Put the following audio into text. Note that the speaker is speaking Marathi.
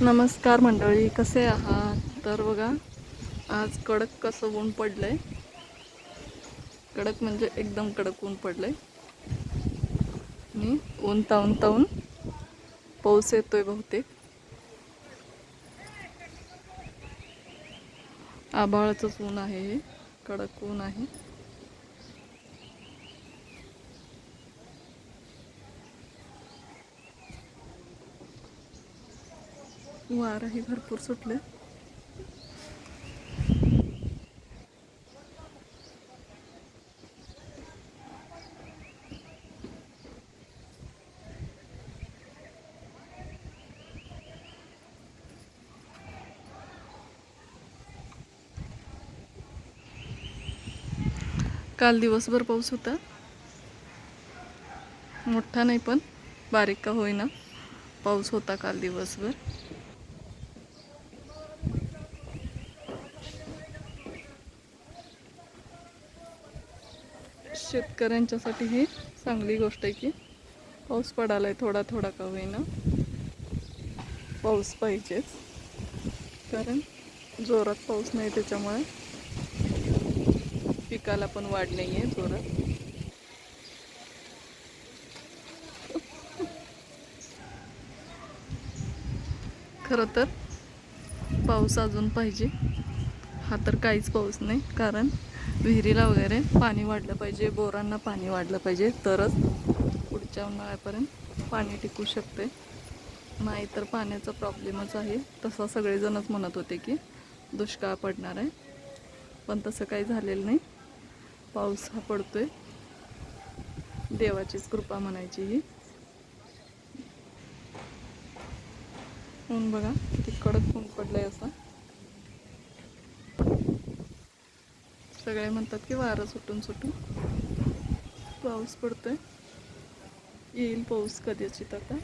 नमस्कार मंडळी, कसे आहात? तर बघा, आज कडक कसं ऊन पडलंय. कडक म्हणजे एकदम कडक ऊन पडलंय आणि ऊन तावून तावून पाऊस येतोय बहुतेक. आभाळाचंच ऊन आहे हे, कडक ऊन आहे. वारही भरपूर सुटले. काल दिवसभर पाऊस होता, मोठा नाही पण बारीक का होईना पाऊस होता काल दिवसभर. शेतकऱ्यांच्यासाठी ही चांगली गोष्ट आहे की पाऊस पडालाय, थोडा थोडा का होईना पाऊस पाहिजेच. कारण जोरात पाऊस नाही, त्याच्यामुळे पिकाला पण वाढ नाही आहे जोरात. खरं तर पाऊस अजून पाहिजे. हा तर काहीच पाऊस नाही, कारण विहिरीला वगैरे पाणी वाढलं पाहिजे, बोरांना पाणी वाढलं पाहिजे, तरच पुढच्या उन्हाळ्यापर्यंत पाणी टिकू शकते. नाही तर पाण्याचा प्रॉब्लेमच आहे. तसं सगळेजणच म्हणत होते की दुष्काळ पडणार आहे, पण तसं काही झालेलं नाही. पाऊस हा पडतोय, देवाचीच कृपा म्हणायची ही. ऊन बघा किती कडक ऊन पडलंय. असं सगळे म्हणतात की वारं सुटून सुटून पाऊस पडतोय. येईल पाऊस कदाचित आता.